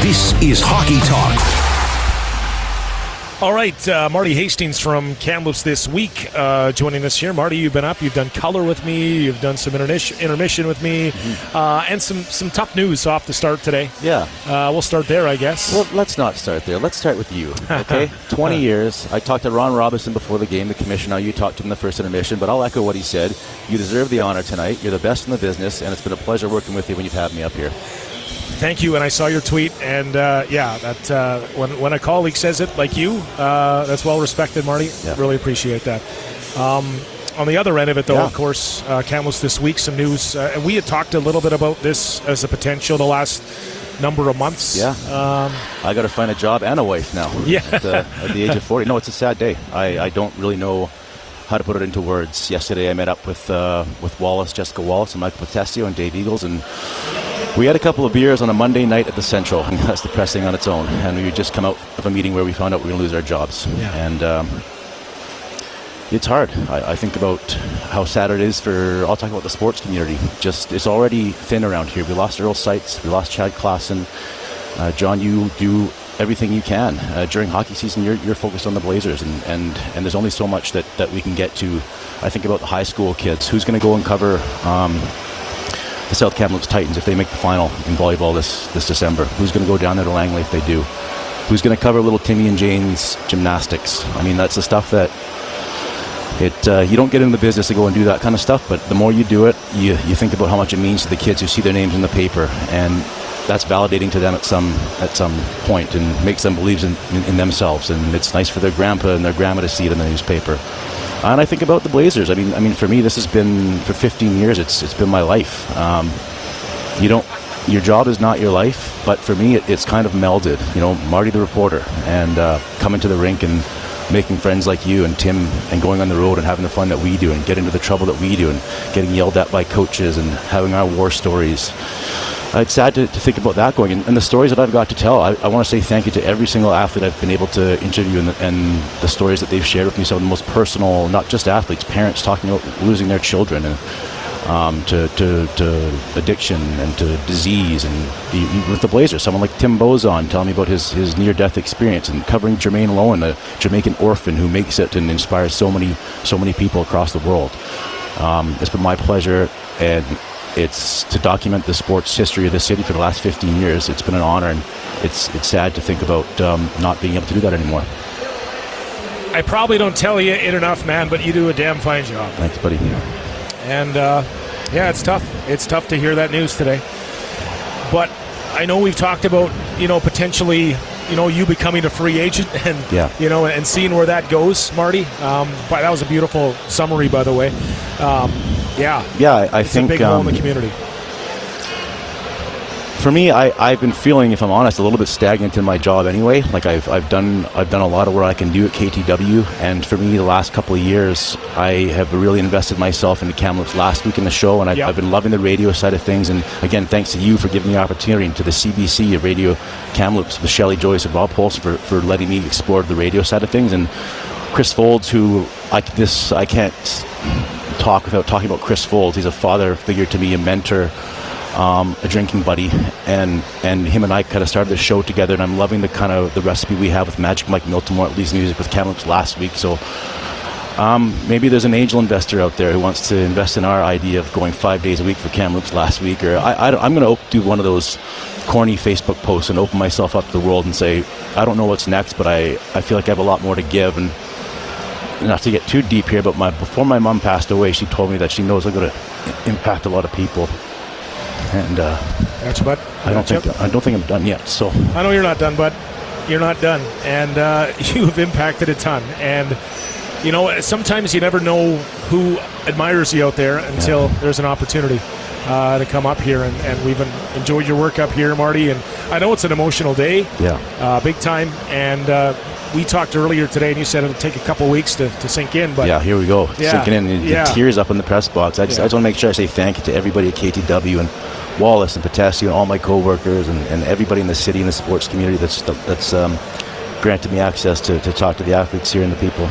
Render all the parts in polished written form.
This is Hockey Talk. All right, Marty Hastings from Kamloops This week joining us here. Marty, you've been up. You've done color with me. You've done some intermission with me, and some tough news off the start today. Yeah. We'll start there, I guess. Well, let's not start there. Let's start with you, okay? 20 years. I talked to Ron Robinson before the game, the commissioner. You talked to him in the first intermission, but I'll echo what he said. You deserve the honor tonight. You're the best in the business, and it's been a pleasure working with you when you've had me up here. Thank you, and I saw your tweet, and when a colleague says it like you, that's well respected, Marty. Yeah. Really appreciate that. On the other end of it, though, of course, Kamloops This week, some news, and we had talked a little bit about this as a potential the last number of months. Yeah, I got to find a job and a wife now. Yeah, at the age of 40. No, it's a sad day. I don't really know how to put it into words. Yesterday, I met up with Jessica Wallace, and Michael Potestio, and Dave Eagles, and we had a couple of beers on a Monday night at the Central, and that's depressing on its own. And we had just come out of a meeting where we found out we were going to lose our jobs. Yeah. And it's hard. I think about how sad it is I'll talk about the sports community. It's already thin around here. We lost Earl Seitz. We lost Chad Klassen. John, you do everything you can. During hockey season, you're focused on the Blazers, and there's only so much that we can get to. I think about the high school kids. Who's going to go and cover the South Kamloops Titans if they make the final in volleyball this December? Who's going to go down there to Langley if they do? Who's going to cover little Timmy and Jane's gymnastics? I mean, that's the stuff that you don't get in the business to go and do that kind of stuff, but the more you do it, you think about how much it means to the kids who see their names in the paper, and that's validating to them at some point and makes them believe in themselves, and it's nice for their grandpa and their grandma to see it in the newspaper. And I think about the Blazers. I mean, for me, this has been for 15 years. It's been my life. Your job is not your life, but for me, it's kind of melded. You know, Marty the reporter, and coming to the rink and making friends like you and Tim, and going on the road and having the fun that we do, and getting into the trouble that we do, and getting yelled at by coaches, and having our war stories. It's sad to think about that going, and the stories that I've got to tell. I want to say thank you to every single athlete I've been able to interview, and the stories that they've shared with me. Some of the most personal, not just athletes, parents talking about losing their children, and to addiction and to disease, and with the Blazers, someone like Tim Bozon telling me about his near-death experience, and covering Jermaine Lowen, a Jamaican orphan who makes it and inspires so many people across the world. It's been my pleasure, and it's to document the sports history of the city for the last 15 years. It's been an honor, and it's sad to think about not being able to do that anymore. I probably don't tell you it enough, man, but you do a damn fine job. Thanks, buddy. And it's tough. It's tough to hear that news today. But I know we've talked about, potentially, you becoming a free agent, and and seeing where that goes, Marty. But that was a beautiful summary, by the way. I think it's a big hole in the community. For me, I've been feeling, if I'm honest, a little bit stagnant in my job anyway. Like I've done a lot of what I can do at KTW, and for me, the last couple of years, I have really invested myself into Kamloops Last week in the show, and I've been loving the radio side of things. And again, thanks to you for giving me the opportunity, and to the CBC of Radio Kamloops, with Shelley Joyce and Bob Polson for letting me explore the radio side of things, and Chris Folds, who I can't talk without talking about Chris Folds. He's a father figure to me, a mentor. A drinking buddy, and him and I kind of started the show together, and I'm loving the recipe we have with Magic Mike Miltimore, leads music with Kamloops Last week. So maybe there's an angel investor out there who wants to invest in our idea of going 5 days a week for Kamloops Last week, or I'm going to do one of those corny Facebook posts and open myself up to the world and say, I don't know what's next, but I feel like I have a lot more to give. And not to get too deep here, but before my mom passed away, she told me that she knows I'm going to impact a lot of people. And gotcha, bud. I don't think I'm done yet. So I know you're not done, bud. You're not done, and you have impacted a ton. And sometimes you never know who admires you out there until there's an opportunity to come up here. And we've enjoyed your work up here, Marty. And I know it's an emotional day, big time. And we talked earlier today, and you said it'll take a couple weeks to sink in. But here we go, sinking in. The tears up in the press box. I just want to make sure I say thank you to everybody at KTW, and Wallace and Potestio, and all my co-workers, and everybody in the city and the sports community that's granted me access to talk to the athletes here and the people.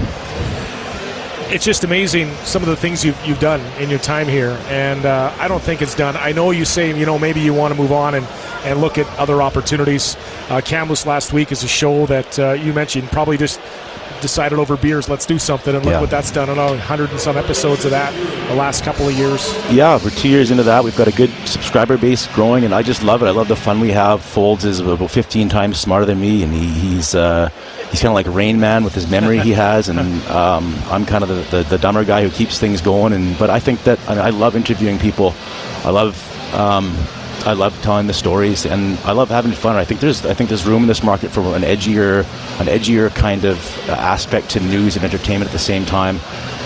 it's just amazing some of the things you've done in your time here, and I don't think it's done. I know you say, maybe you want to move on and look at other opportunities. Kamloops Last Week is a show that you mentioned, probably just decided over beers, let's do something, and look what that's done. I don't know, 100 and some episodes of that the last couple of years. Yeah, we're 2 years into that. We've got a good subscriber base growing, and I just love it. I love the fun we have. Folds is about 15 times smarter than me, and he's kind of like Rain Man with his memory he has, and I'm kind of the dumber guy who keeps things going. But I think that I love interviewing people. I love telling the stories, and I love having fun. I think there's room in this market for an edgier kind of aspect to news and entertainment at the same time.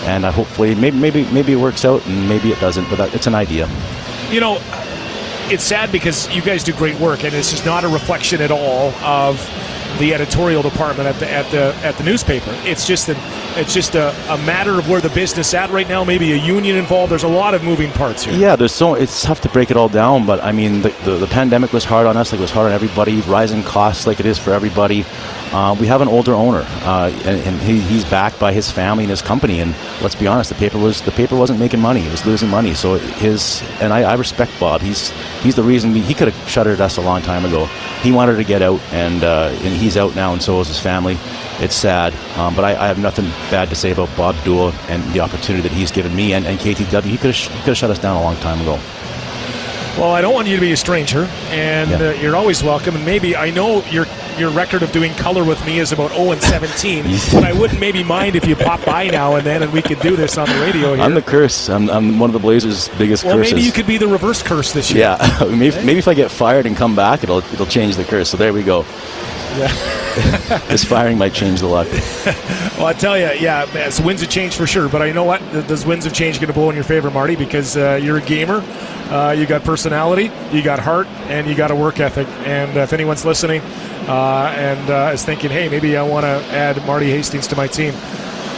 And hopefully, maybe it works out, and maybe it doesn't. But it's an idea. It's sad because you guys do great work, and this is not a reflection at all of the editorial department at the newspaper. It's just a matter of where the business at right now. Maybe a union involved. There's a lot of moving parts here. Yeah, it's tough to break it all down. But I mean, the pandemic was hard on us, like it was hard on everybody. Rising costs, like it is for everybody. We have an older owner, and he's backed by his family and his company. And let's be honest, the paper wasn't making money; it was losing money. So I respect Bob. He's the reason he could have shuttered us a long time ago. He wanted to get out, and he's out now, and so is his family. It's sad, but I have nothing bad to say about Bob Duell and the opportunity that he's given me and KTW. He could have shut us down a long time ago. Well, I don't want you to be a stranger, and you're always welcome. And maybe I know your record of doing color with me is about 0-17, but I wouldn't maybe mind if you pop by now and then, and we could do this on the radio here. I'm the curse. I'm one of the Blazers' biggest curses. Well, maybe you could be the reverse curse this year. Yeah, maybe if I get fired and come back, it'll change the curse. So there we go. Yeah. This firing might change the luck. Well, I tell you, it's winds of change for sure. But I know what? Those winds of change are going to blow in your favor, Marty, because you're a gamer. You got personality, you got heart, and you got a work ethic. And if anyone's listening and is thinking, hey, maybe I want to add Marty Hastings to my team,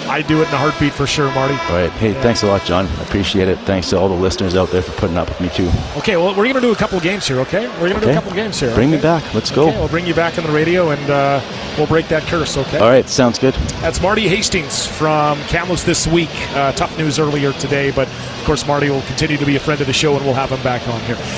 I do it in a heartbeat for sure, Marty. All right. Hey, thanks a lot, John. I appreciate it. Thanks to all the listeners out there for putting up with me, too. Okay, well, we're going to do a couple of games here, okay? We're going to do a couple of games here. Bring me back. Let's go. Okay, we'll bring you back on the radio, and we'll break that curse, okay? All right, sounds good. That's Marty Hastings from Kamloops This Week. Tough news earlier today, but, of course, Marty will continue to be a friend of the show, and we'll have him back on here.